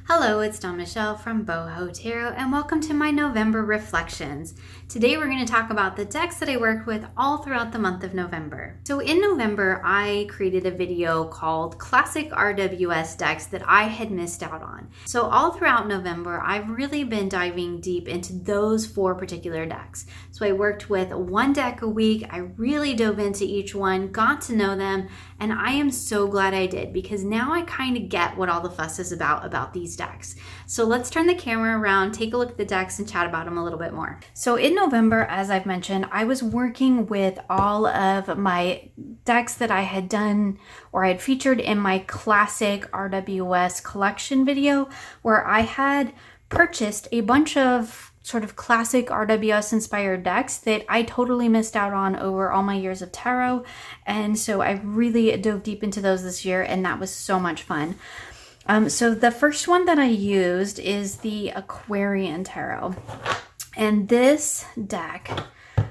Hello, it's Dawn Michelle from Boho Tarot, and welcome to my November reflections. Today we're going to talk about the decks that I worked with all throughout the month of November. So in November, I created a video called Classic RWS Decks that I had missed out on. So all throughout November, I've really been diving deep into those four particular decks. So I worked with one deck a week. I really dove into each one, got to know them, and I am so glad I did because now I kind of get what all the fuss is about these decks. So let's turn the camera around, take a look at the decks, and chat about them a little bit more. So in November, as I've mentioned, I was working with all of my decks that I had done or I had featured in my classic RWS collection video, where I had purchased a bunch of sort of classic RWS inspired decks that I totally missed out on over all my years of tarot. And so I really dove deep into those this year, and that was so much fun. So the first one that I used is the Aquarian Tarot. And this deck,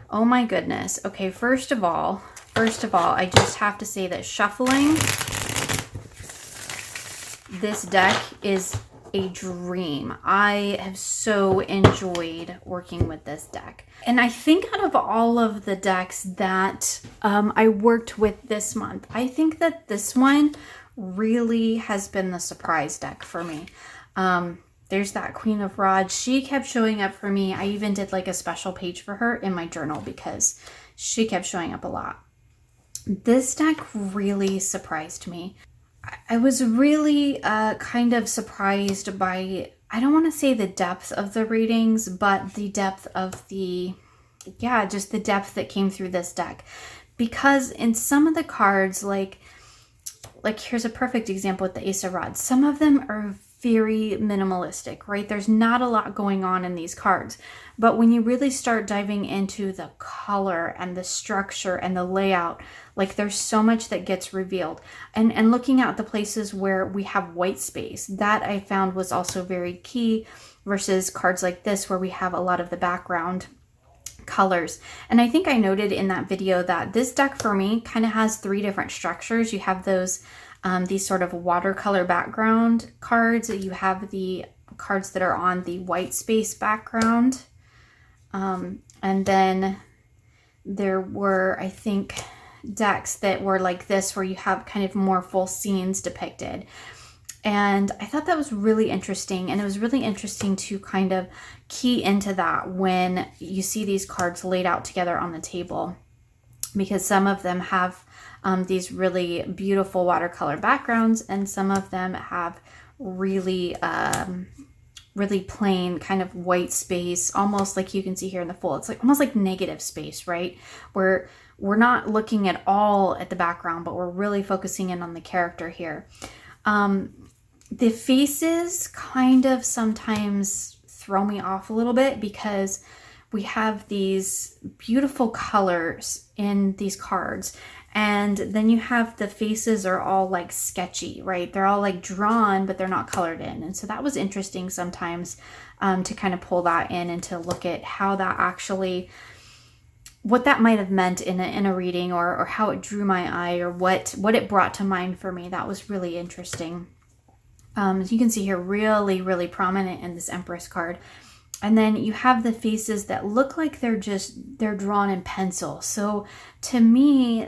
oh my goodness. Okay, first of all, I just have to say that shuffling this deck is a dream. I have so enjoyed working with this deck. And I think out of all of the decks that I worked with this month, I think that this one really has been the surprise deck for me. There's that Queen of Rods. She kept showing up for me. I even did like a special page for her in my journal because she kept showing up a lot. This deck really surprised me. I was really kind of surprised by, I don't want to say the depth of the readings, but the depth of just the depth that came through this deck. Because in some of the cards, like here's a perfect example with the Ace of Rods. Some of them are very minimalistic, right? There's not a lot going on in these cards. But when you really start diving into the color and the structure and the layout, like there's so much that gets revealed. And looking at the places where we have white space, that I found was also very key versus cards like this where we have a lot of the background colors. And I think I noted in that video that this deck for me kind of has three different structures. You have those these sort of watercolor background cards. You have the cards that are on the white space background. And then there were, I think, decks that were like this where you have kind of more full scenes depicted. And I thought that was really interesting. And it was really interesting to kind of key into that when you see these cards laid out together on the table, because some of them have these really beautiful watercolor backgrounds, and some of them have really, really plain kind of white space, almost like you can see here in the full. It's like almost like negative space, right? Where we're not looking at all at the background, but we're really focusing in on the character here. The faces kind of sometimes throw me off a little bit because we have these beautiful colors in these cards. And then you have the faces are all like sketchy, right? They're all like drawn, but they're not colored in. And so that was interesting sometimes to kind of pull that in and to look at how that actually, what that might have meant in a reading, or how it drew my eye, or what it brought to mind for me. That was really interesting. As you can see here, really, really prominent in this Empress card. And then you have the faces that look like they're drawn in pencil. So to me,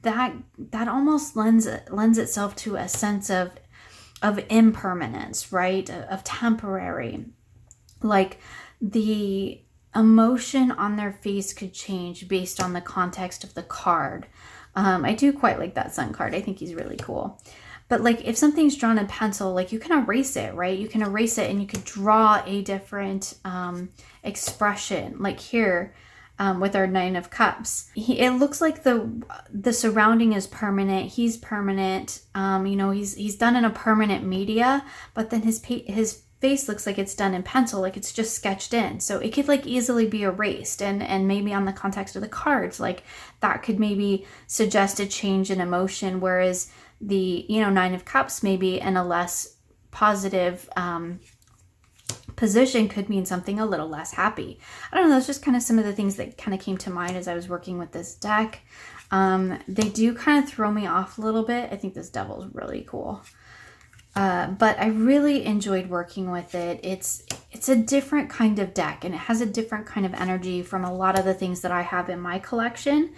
that almost lends itself to a sense of impermanence, right? Of temporary. Like the emotion on their face could change based on the context of the card. I do quite like that Sun card. I think he's really cool. But like if something's drawn in pencil, like you can erase it, right? You can erase it and you could draw a different expression. Like here with our Nine of Cups, it looks like the surrounding is permanent. He's permanent. You know, he's done in a permanent media, but then his face looks like it's done in pencil, like it's just sketched in. So it could like easily be erased, and maybe on the context of the cards, like that could maybe suggest a change in emotion, whereas the, you know, Nine of Cups maybe in a less positive position could mean something a little less happy. I don't know, that's just kind of some of the things that kind of came to mind as I was working with this deck. They do kind of throw me off a little bit. I think this Devil's really cool. But I really enjoyed working with it. It's a different kind of deck, and it has a different kind of energy from a lot of the things that I have in my collection.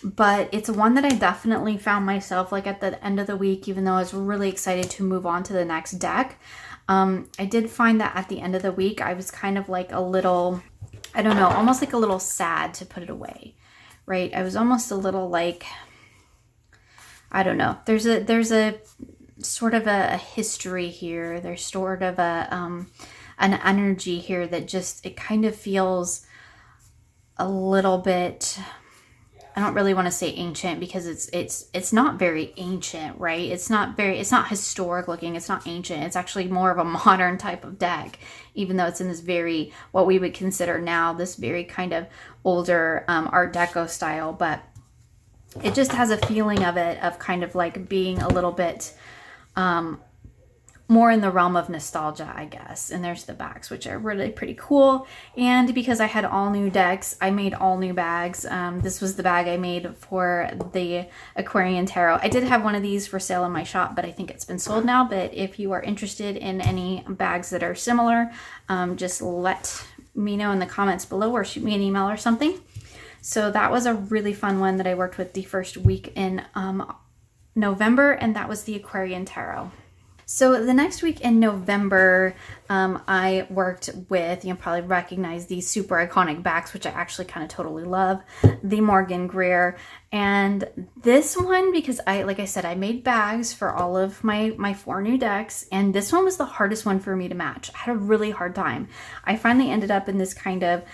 But it's one that I definitely found myself like at the end of the week, even though I was really excited to move on to the next deck. I did find that at the end of the week, I was kind of like a little, I don't know, almost like a little sad to put it away, right? I was almost a little like, I don't know. There's a sort of a history here. There's sort of an energy here that just, it kind of feels a little bit, I don't really want to say ancient, because it's not very ancient, right? It's not historic looking. It's not ancient. It's actually more of a modern type of deck, even though it's in this very, what we would consider now, this very kind of older Art Deco style. But it just has a feeling of it, of kind of like being a little bit more in the realm of nostalgia, I guess. And there's the backs, which are really pretty cool. And because I had all new decks, I made all new bags. This was the bag I made for the Aquarian Tarot. I did have one of these for sale in my shop, but I think it's been sold now. But if you are interested in any bags that are similar, just let me know in the comments below, or shoot me an email or something. So that was a really fun one that I worked with the first week in November, and that was the Aquarian Tarot. So the next week in November, I worked with, you'll probably recognize these super iconic backs, which I actually kind of totally love, the Morgan Greer. And this one, because like I said, I made bags for all of my 4 new decks, and this one was the hardest one for me to match. I had a really hard time. I finally ended up in this kind of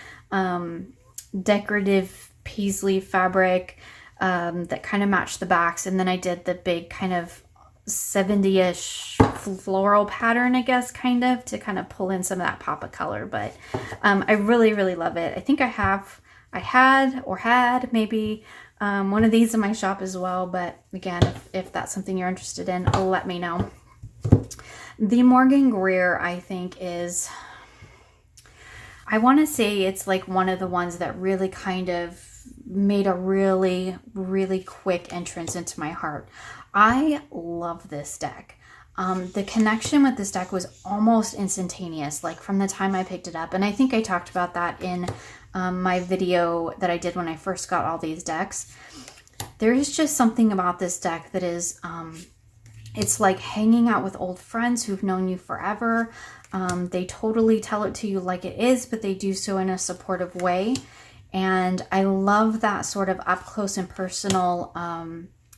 decorative paisley fabric that kind of matched the backs, and then I did the big kind of 70-ish floral pattern, I guess, kind of to kind of pull in some of that pop of color. But I really, really love it. I think I had maybe one of these in my shop as well. But again, if that's something you're interested in, let me know. The Morgan Greer, I think, is, I want to say it's like one of the ones that really kind of made a really, really quick entrance into my heart. I love this deck. The connection with this deck was almost instantaneous, like from the time I picked it up. And I think I talked about that in my video that I did when I first got all these decks. There is just something about this deck that is, it's like hanging out with old friends who've known you forever. They totally tell it to you like it is, but they do so in a supportive way. And I love that sort of up close and personal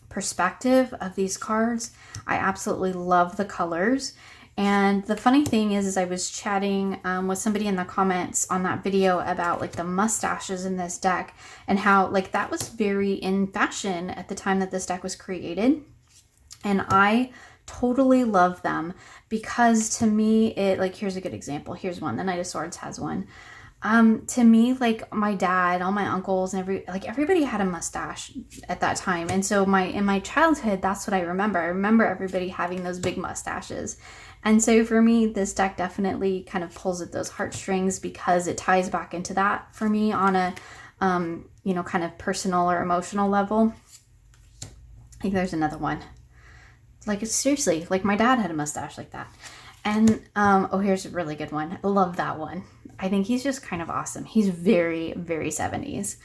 perspective of these cards. I absolutely love the colors. And the funny thing is I was chatting with somebody in the comments on that video about like the mustaches in this deck, and how like that was very in fashion at the time that this deck was created. And I totally love them, because to me, it, like, here's a good example. Here's one. The Knight of Swords has one. To me, like my dad, all my uncles, and everybody had a mustache at that time. And so in my childhood, that's what I remember. I remember everybody having those big mustaches. And so for me, this deck definitely kind of pulls at those heartstrings, because it ties back into that for me on a, you know, kind of personal or emotional level. Like there's another one. Like, it's seriously, like my dad had a mustache like that. And, oh, here's a really good one. I love that one. I think he's just kind of awesome. He's very, very 70s.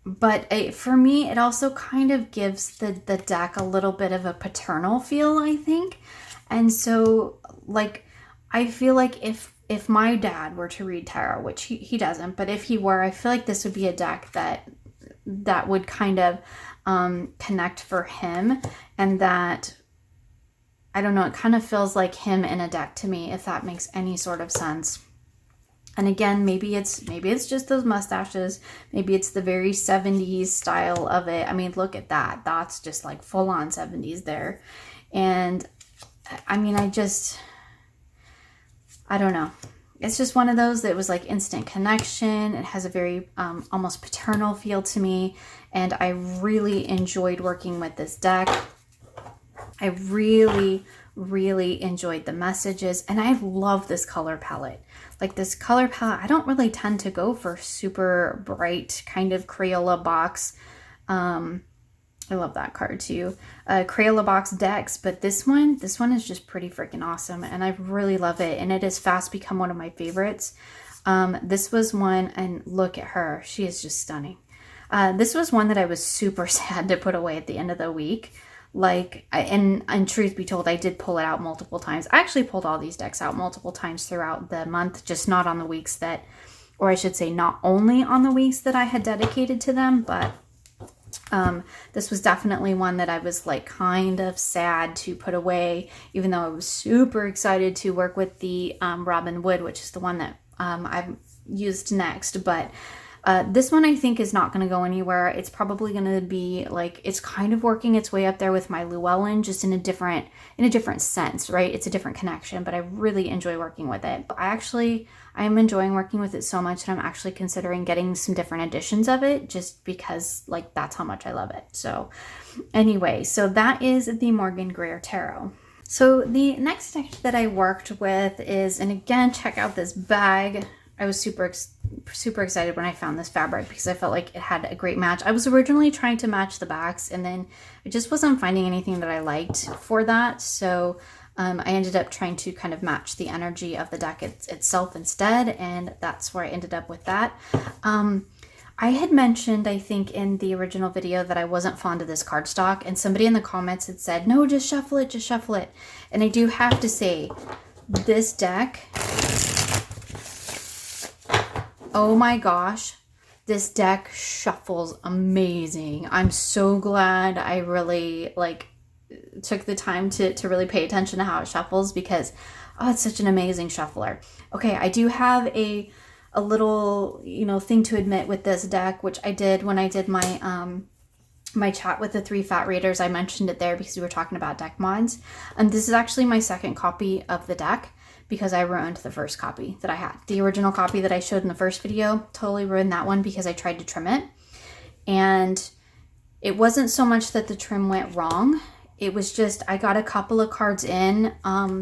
But for me, it also kind of gives the deck a little bit of a paternal feel, I think. And so, like, I feel like if my dad were to read tarot, which he doesn't, but if he were, I feel like this would be a deck that would kind of connect for him, and that, I don't know, it kind of feels like him in a deck to me, if that makes any sort of sense. And again, maybe it's just those mustaches, maybe it's the very 70s style of it. I mean, look at that. That's just like full on 70s there. And I mean, I don't know. It's just one of those that was like instant connection. It has a very almost paternal feel to me. And I really enjoyed working with this deck. I really, really enjoyed the messages. And I love this color palette. Like this color palette, I don't really tend to go for super bright kind of Crayola box I love that card too. Crayola box decks, but this one is just pretty freaking awesome, and I really love it, and it has fast become one of my favorites. This was one, and look at her. She is just stunning. This was one that I was super sad to put away at the end of the week. Like, and truth be told, I did pull it out multiple times. I actually pulled all these decks out multiple times throughout the month, just not on the weeks that, or I should say not only on the weeks that I had dedicated to them, but this was definitely one that I was like kind of sad to put away, even though I was super excited to work with the Robin Wood, which is the one that I've used next. But this one I think is not going to go anywhere. It's probably going to be like, it's kind of working its way up there with my Llewellyn, just in a different sense, right? It's a different connection, but I really enjoy working with it. I'm enjoying working with it so much that I'm actually considering getting some different editions of it, just because like that's how much I love it. So anyway, so that is the Morgan Greer Tarot. So the next deck that I worked with is, and again, check out this bag. I was super excited when I found this fabric because I felt like it had a great match. I was originally trying to match the backs, and then I just wasn't finding anything that I liked for that. So I ended up trying to kind of match the energy of the deck itself instead, and that's where I ended up with that. I had mentioned, I think in the original video, that I wasn't fond of this cardstock, and somebody in the comments had said, no, just shuffle it, just shuffle it. And I do have to say, this deck, oh my gosh, this deck shuffles amazing. I'm so glad I really took the time to really pay attention to how it shuffles, because it's such an amazing shuffler. Okay, I do have a little thing to admit with this deck, which I did when I did my my chat with the 3 fat readers. I mentioned it there because we were talking about deck mods, and this is actually my second copy of the deck, because I ruined the first copy that I had. The original copy that I showed in the first video, totally ruined that one because I tried to trim it. And it wasn't so much that the trim went wrong. It was just, I got a couple of cards in,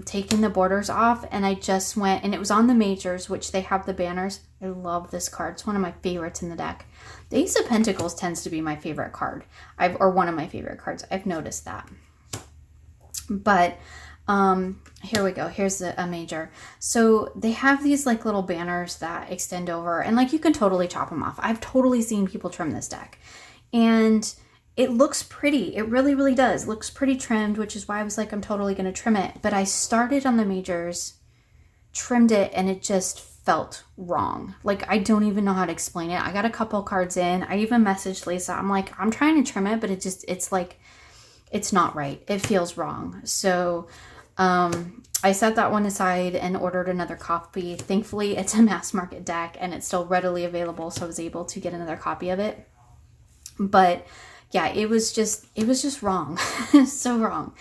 taking the borders off, and I just went, and it was on the majors, which they have the banners. I love this card. It's one of my favorites in the deck. The Ace of Pentacles tends to be my favorite card. Or one of my favorite cards. I've noticed that. But here we go. Here's a major. So they have these like little banners that extend over, and like you can totally chop them off. I've totally seen people trim this deck, and it looks pretty. It really, really does. It looks pretty trimmed, which is why I was like, I'm totally going to trim it. But I started on the majors, trimmed it, and it just felt wrong. Like, I don't even know how to explain it. I got a couple cards in. I even messaged Lisa. I'm like, I'm trying to trim it, but it's like, it's not right. It feels wrong. So I set that one aside and ordered another copy. Thankfully, it's a mass market deck and it's still readily available, so I was able to get another copy of it. But yeah, it was just wrong. So wrong.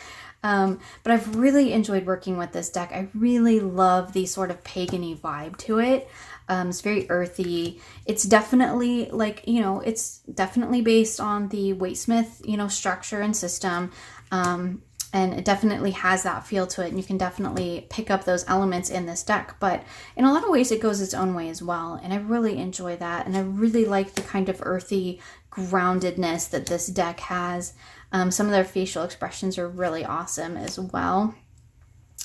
But I've really enjoyed working with this deck. I really love the sort of pagan-y vibe to it. It's very earthy. It's definitely it's definitely based on the Waitesmith, structure and system. And it definitely has that feel to it, and you can definitely pick up those elements in this deck. But in a lot of ways, it goes its own way as well, and I really enjoy that. And I really like the kind of earthy groundedness that this deck has. Some of their facial expressions are really awesome as well.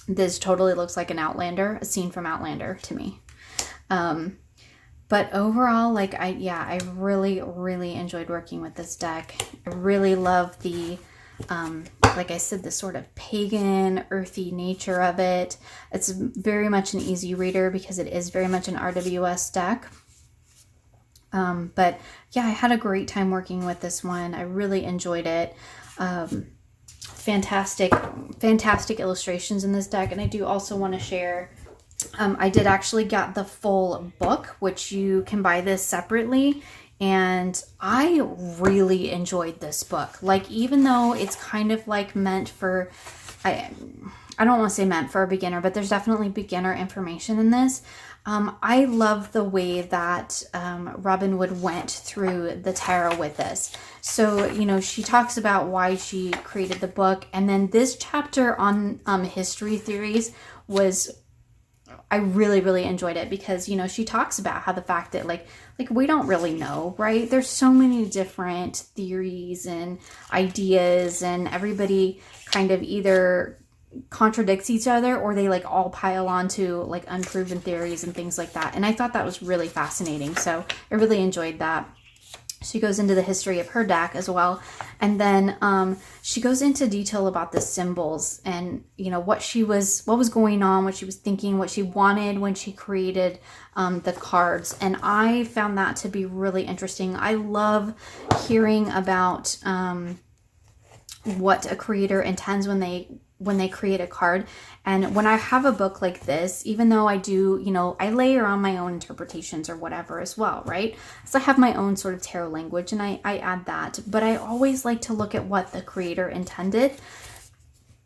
This totally looks like an Outlander, a scene from Outlander to me. But overall, I really, really enjoyed working with this deck. I really love the like I said, the sort of pagan, earthy nature of it. It's very much an easy reader because it is very much an RWS deck. But yeah, I had a great time working with this one. I really enjoyed it. Fantastic illustrations in this deck. And I do also want to share, I did actually get the full book, which you can buy this separately. And I really enjoyed this book. Like, even though it's kind of like meant for, I don't want to say meant for a beginner, but there's definitely beginner information in this. I love the way that Robin Wood went through the tarot with this. So, she talks about why she created the book. And then this chapter on history theories was I really, really enjoyed it because, you know, she talks about how the fact that like we don't really know, right? There's so many different theories and ideas, and everybody kind of either contradicts each other or they like all pile onto like unproven theories and things like that. And I thought that was really fascinating. So I really enjoyed that. She goes into the history of her deck as well. And then she goes into detail about the symbols and, you know, what was going on, what she was thinking, what she wanted when she created the cards. And I found that to be really interesting. I love hearing about what a creator intends when they create a card. And when I have a book like this, even though I do, you know, I layer on my own interpretations or whatever as well, right? So I have my own sort of tarot language and I add that, but I always like to look at what the creator intended,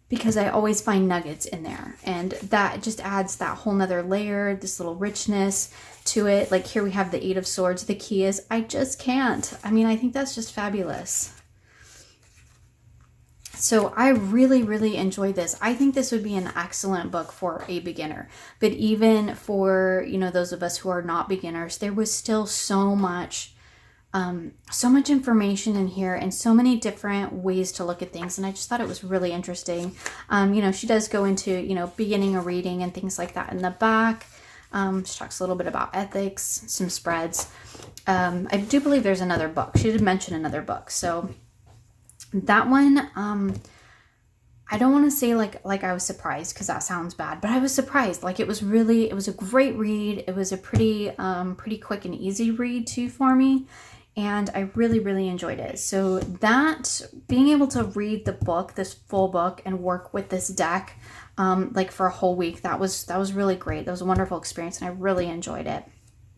because I always find nuggets in there, and that just adds that whole nother layer, this little richness to it. Like here we have the 8 of Swords. The key is I just can't. I mean, I think that's just fabulous. So I really, really enjoyed this. I think this would be an excellent book for a beginner. But even for, you know, those of us who are not beginners, there was still so much information in here and so many different ways to look at things. And I just thought it was really interesting. You know, she does go into, you know, beginning a reading and things like that in the back. She talks a little bit about ethics, some spreads. I do believe there's another book. She did mention another book. So that one, I don't want to say like I was surprised, because that sounds bad, but I was surprised. Like it was a great read. It was a pretty quick and easy read too for me. And I really, really enjoyed it. So that, being able to read the book, this full book, and work with this deck, like for a whole week, that was really great. That was a wonderful experience and I really enjoyed it.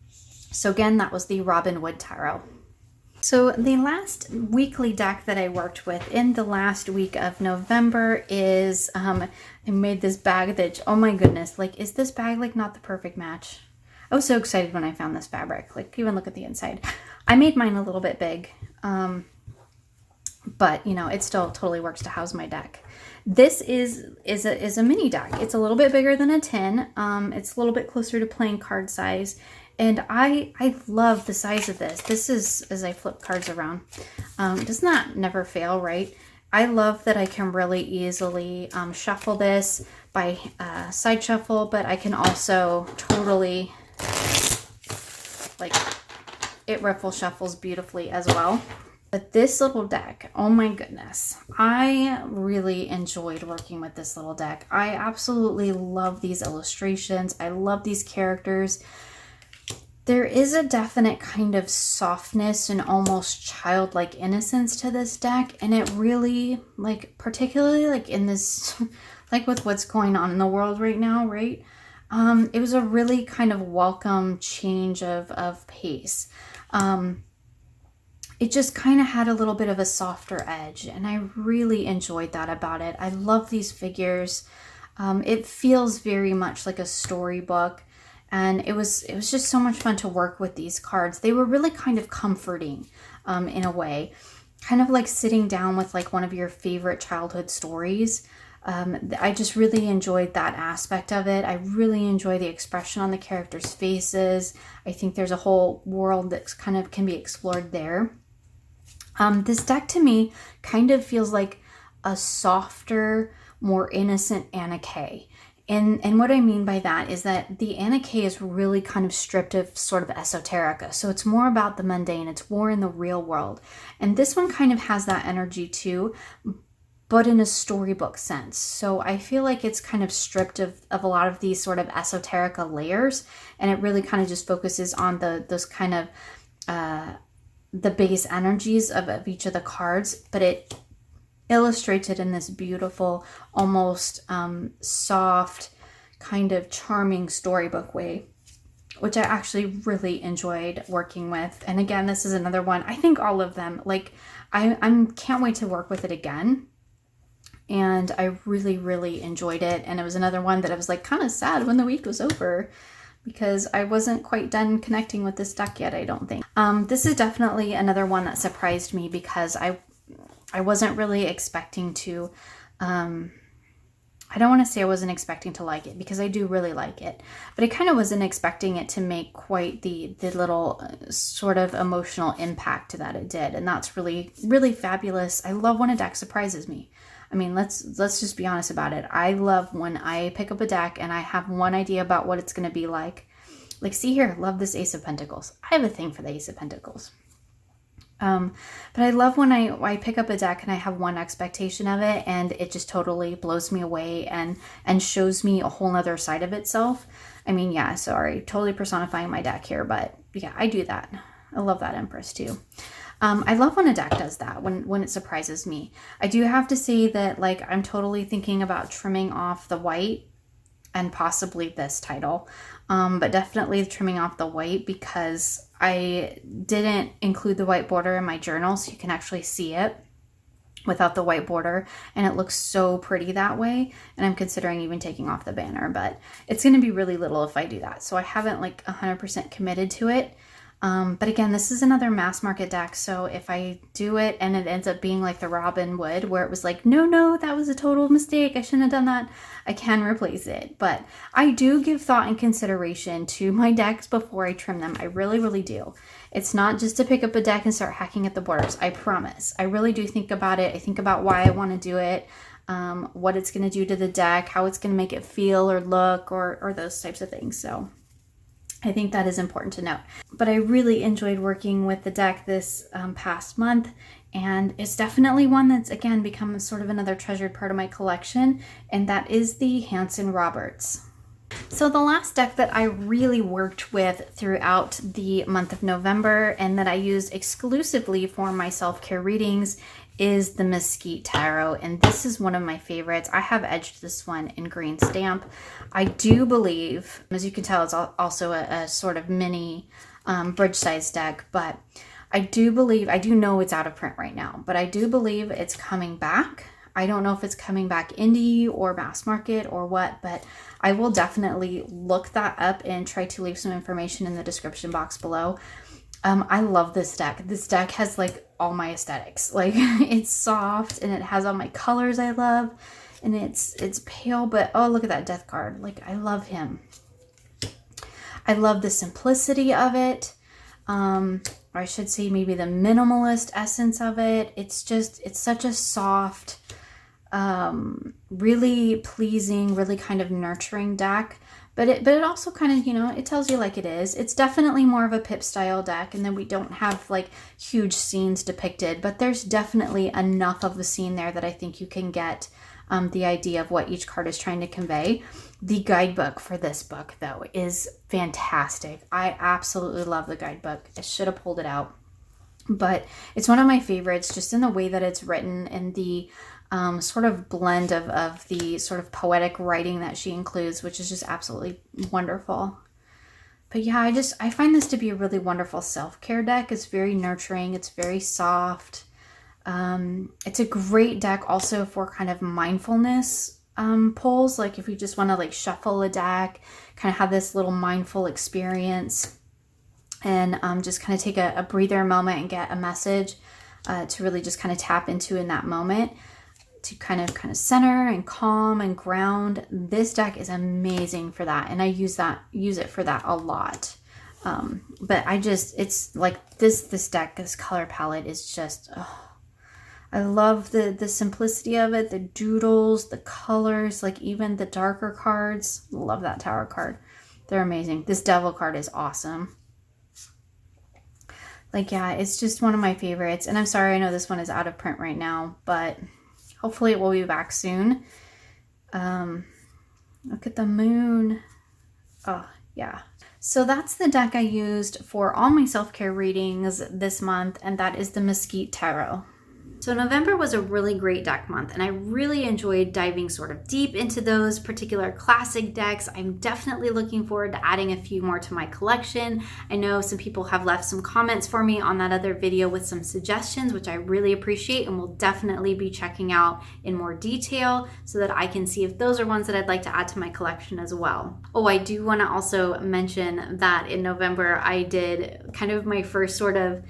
So again, that was the Robin Wood Tarot. So the last weekly deck that I worked with in the last week of November is, I made this bag that, oh my goodness, like, is this bag like not the perfect match? I was so excited when I found this fabric. Like, even look at the inside. I made mine a little bit big, but you know, it still totally works to house my deck. This is a mini deck. It's a little bit bigger than a tin. It's a little bit closer to playing card size. And I love the size of this. This is, as I flip cards around, doesn't that never fail, right? I love that I can really easily shuffle this by side shuffle, but I can also totally, like, it riffle shuffles beautifully as well. But this little deck, oh my goodness, I really enjoyed working with this little deck. I absolutely love these illustrations. I love these characters. There is a definite kind of softness and almost childlike innocence to this deck. And it really, like, particularly like in this, like with what's going on in the world right now, right? It was a really kind of welcome change of pace. It just kind of had a little bit of a softer edge. And I really enjoyed that about it. I love these figures. It feels very much like a storybook. And it was just so much fun to work with these cards. They were really kind of comforting in a way. Kind of like sitting down with like one of your favorite childhood stories. I just really enjoyed that aspect of it. I really enjoy the expression on the characters' faces. I think there's a whole world that kind of can be explored there. This deck to me kind of feels like a softer, more innocent Anna Kay. And what I mean by that is that the Anna Kay is really kind of stripped of sort of esoterica. So it's more about the mundane. It's more in the real world. And this one kind of has that energy too, but in a storybook sense. So I feel like it's kind of stripped of a lot of these sort of esoterica layers. And it really kind of just focuses on those kind of the base energies of each of the cards. But it illustrates it in this beautiful, almost soft, kind of charming storybook way, which I actually really enjoyed working with. And again, this is another one. I think all of them, like, I can't wait to work with it again. And I really, really enjoyed it. And it was another one that I was like kind of sad when the week was over, because I wasn't quite done connecting with this deck yet, I don't think. This is definitely another one that surprised me, because I wasn't really expecting to I don't want to say I wasn't expecting to like it, because I do really like it, but I kind of wasn't expecting it to make quite the little sort of emotional impact that it did. And that's really, really fabulous. I love when a deck surprises me. I mean, let's just be honest about it. I love when I pick up a deck and I have one idea about what it's going to be like. Like, see here, love this Ace of Pentacles. I have a thing for the Ace of Pentacles. But I love when I pick up a deck and I have one expectation of it and it just totally blows me away and shows me a whole nother side of itself. I mean, yeah, sorry, totally personifying my deck here, but yeah, I do that. I love that, Empress, too. I love when a deck does that, when it surprises me. I do have to say that, like, I'm totally thinking about trimming off the white and possibly this title, but definitely trimming off the white, because I didn't include the white border in my journal, so you can actually see it without the white border, and it looks so pretty that way. And I'm considering even taking off the banner, but it's going to be really little if I do that, so I haven't like 100% committed to it. But again, this is another mass market deck, so if I do it and it ends up being like the Robin Wood, where it was like, no, that was a total mistake, I shouldn't have done that, I can replace it. But I do give thought and consideration to my decks before I trim them. I really, really do. It's not just to pick up a deck and start hacking at the borders, I promise. I really do think about it. I think about why I want to do it, what it's going to do to the deck, how it's going to make it feel or look, or those types of things. So I think that is important to note. But I really enjoyed working with the deck this past month, and it's definitely one that's, again, become sort of another treasured part of my collection, and that is the Hanson Roberts. So the last deck that I really worked with throughout the month of November and that I used exclusively for my self-care readings is the Mesquite Tarot, and this is one of my favorites. I have edged this one in green stamp. I do believe, as you can tell, it's also a sort of mini bridge size deck, but I do know it's out of print right now, but I do believe it's coming back. I don't know if it's coming back indie or mass market or what, but I will definitely look that up and try to leave some information in the description box below. I love this deck. This deck has like all my aesthetics. Like, it's soft and it has all my colors I love, and it's pale, but oh, look at that death card. Like, I love him. I love the simplicity of it. Or I should say maybe the minimalist essence of it. It's such a soft, really pleasing, really kind of nurturing deck. But it also kind of, it tells you like it is. It's definitely more of a Pip style deck, and then we don't have like huge scenes depicted, but there's definitely enough of the scene there that I think you can get the idea of what each card is trying to convey. The guidebook for this book, though, is fantastic. I absolutely love the guidebook. I should have pulled it out, but it's one of my favorites just in the way that it's written and the sort of blend of the sort of poetic writing that she includes, which is just absolutely wonderful. But yeah, I find this to be a really wonderful self-care deck. It's very nurturing. It's very soft. It's a great deck also for kind of mindfulness pulls. Like if you just want to like shuffle a deck, kind of have this little mindful experience and just kind of take a breather moment and get a message to really just kind of tap into in that moment, to kind of center and calm and ground. This deck is amazing for that, and I use it for that a lot. But it's like this deck, this color palette is just, I love the simplicity of it, the doodles, the colors, like even the darker cards. Love that Tower card. They're amazing. This Devil card is awesome. Like, yeah, it's just one of my favorites. And I'm sorry, I know this one is out of print right now, but hopefully it will be back soon. Look at the moon. Oh, yeah. So that's the deck I used for all my self-care readings this month, and that is the Mesquite Tarot. So November was a really great deck month, and I really enjoyed diving sort of deep into those particular classic decks. I'm definitely looking forward to adding a few more to my collection. I know some people have left some comments for me on that other video with some suggestions, which I really appreciate, and will definitely be checking out in more detail so that I can see if those are ones that I'd like to add to my collection as well. Oh, I do want to also mention that in November I did kind of my first sort of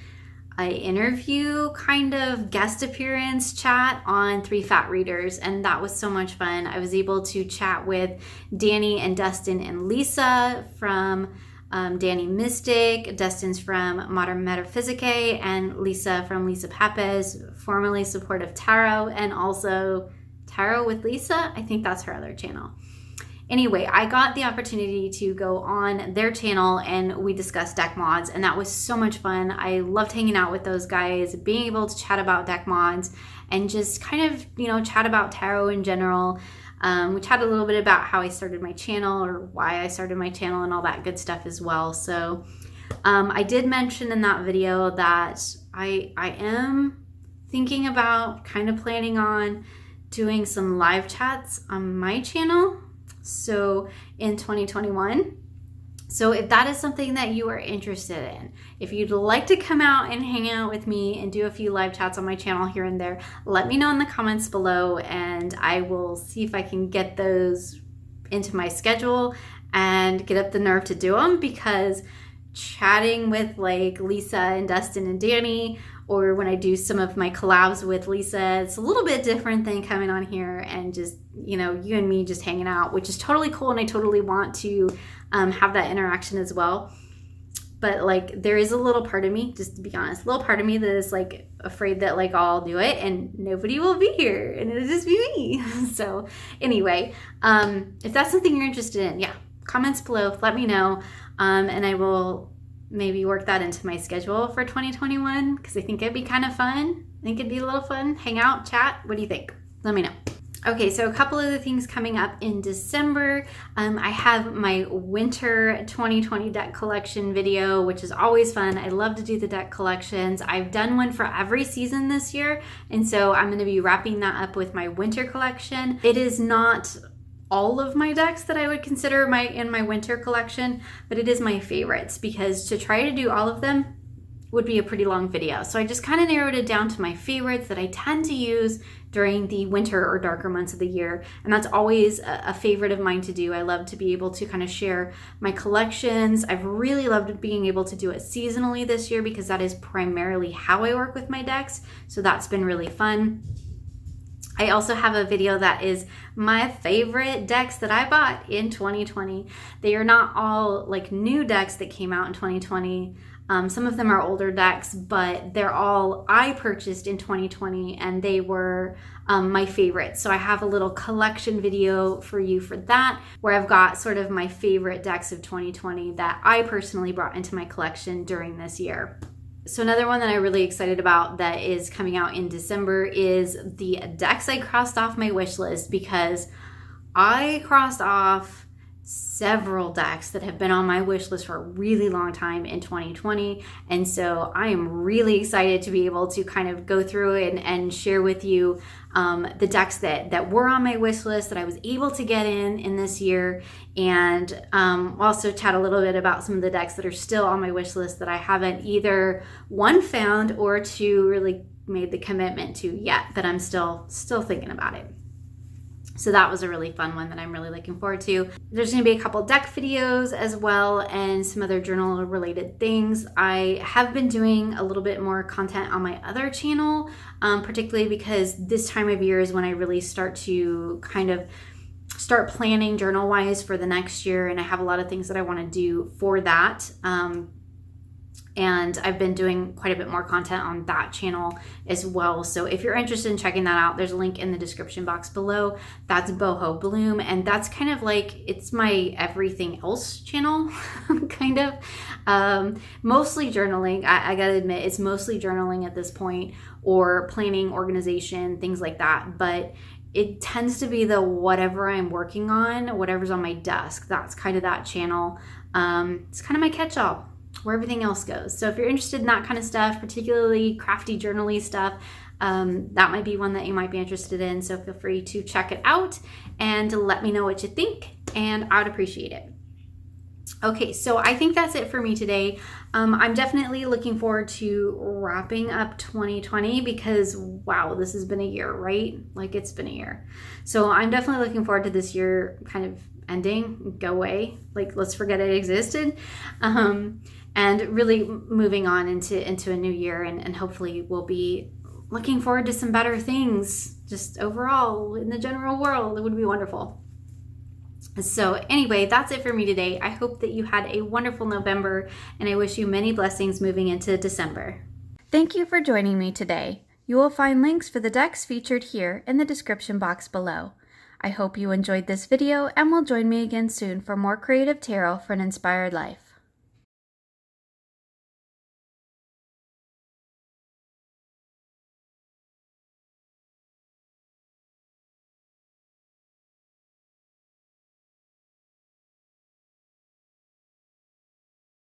interview kind of guest appearance chat on Three Fat Readers, and that was so much fun. I was able to chat with Danny and Dustin and Lisa from Danny Mystic, Dustin's from Modern Metaphysique, and Lisa from Lisa Papez, formerly Supportive Tarot, and also Tarot with Lisa. I think that's her other channel. Anyway, I got the opportunity to go on their channel and we discussed deck mods, and that was so much fun. I loved hanging out with those guys, being able to chat about deck mods and just kind of, you know, chat about tarot in general. We chatted a little bit about how I started my channel or why I started my channel and all that good stuff as well. So I did mention in that video that I am thinking about kind of planning on doing some live chats on my channel. So in 2021. So if that is something that you are interested in, if you'd like to come out and hang out with me and do a few live chats on my channel here and there, let me know in the comments below and I will see if I can get those into my schedule and get up the nerve to do them, because chatting with like Lisa and Dustin and Danny, or when I do some of my collabs with Lisa, it's a little bit different than coming on here and just, you know, you and me just hanging out, which is totally cool. And I totally want to have that interaction as well. But like, there is a little part of me, just to be honest, a little part of me that is like afraid that like I'll do it and nobody will be here and it'll just be me. So anyway, if that's something you're interested in, yeah, comments below, let me know. And I will maybe work that into my schedule for 2021, because I think it'd be kind of fun. I think it'd be a little fun. Hang out, chat. What do you think? Let me know. Okay, so a couple of the things coming up in December. I have my winter 2020 deck collection video, which is always fun. I love to do the deck collections. I've done one for every season this year, and so I'm going to be wrapping that up with my winter collection. It is not all of my decks that I would consider in my winter collection, but it is my favorites, because to try to do all of them would be a pretty long video. So I just kind of narrowed it down to my favorites that I tend to use during the winter or darker months of the year. And that's always a favorite of mine to do. I love to be able to kind of share my collections. I've really loved being able to do it seasonally this year, because that is primarily how I work with my decks. So that's been really fun. I also have a video that is my favorite decks that I bought in 2020. They are not all like new decks that came out in 2020. Some of them are older decks, but they're all I purchased in 2020, and they were my favorites. So I have a little collection video for you for that, where I've got sort of my favorite decks of 2020 that I personally brought into my collection during this year. So another one that I'm really excited about that is coming out in December is the decks I crossed off my wish list, because I crossed off several decks that have been on my wish list for a really long time in 2020. And so I am really excited to be able to kind of go through and share with you the decks that were on my wish list that I was able to get in this year, and also chat a little bit about some of the decks that are still on my wish list that I haven't either one found or two really made the commitment to yet, but I'm still thinking about it. So that was a really fun one that I'm really looking forward to. There's going to be a couple deck videos as well, and some other journal related things. I have been doing a little bit more content on my other channel, particularly because this time of year is when I really start to kind of start planning journal wise for the next year. And I have a lot of things that I want to do for that. And I've been doing quite a bit more content on that channel as well. So if you're interested in checking that out, there's a link in the description box below. That's Boho Bloom. And that's kind of like, it's my everything else channel, kind of. Mostly journaling. I gotta admit, it's mostly journaling at this point, or planning, organization, things like that. But it tends to be the whatever I'm working on, whatever's on my desk. That's kind of that channel. It's kind of my catch-all, where everything else goes. So if you're interested in that kind of stuff, particularly crafty journaly stuff, that might be one that you might be interested in. So feel free to check it out and let me know what you think, and I would appreciate it. Okay, so I think that's it for me today. I'm definitely looking forward to wrapping up 2020, because wow, this has been a year, right? Like, it's been a year. So I'm definitely looking forward to this year kind of ending, go away, like let's forget it existed. and really moving on into a new year, and hopefully we'll be looking forward to some better things just overall in the general world. It would be wonderful. So anyway, that's it for me today. I hope that you had a wonderful November, and I wish you many blessings moving into December. Thank you for joining me today. You will find links for the decks featured here in the description box below. I hope you enjoyed this video and will join me again soon for more creative tarot for an inspired life.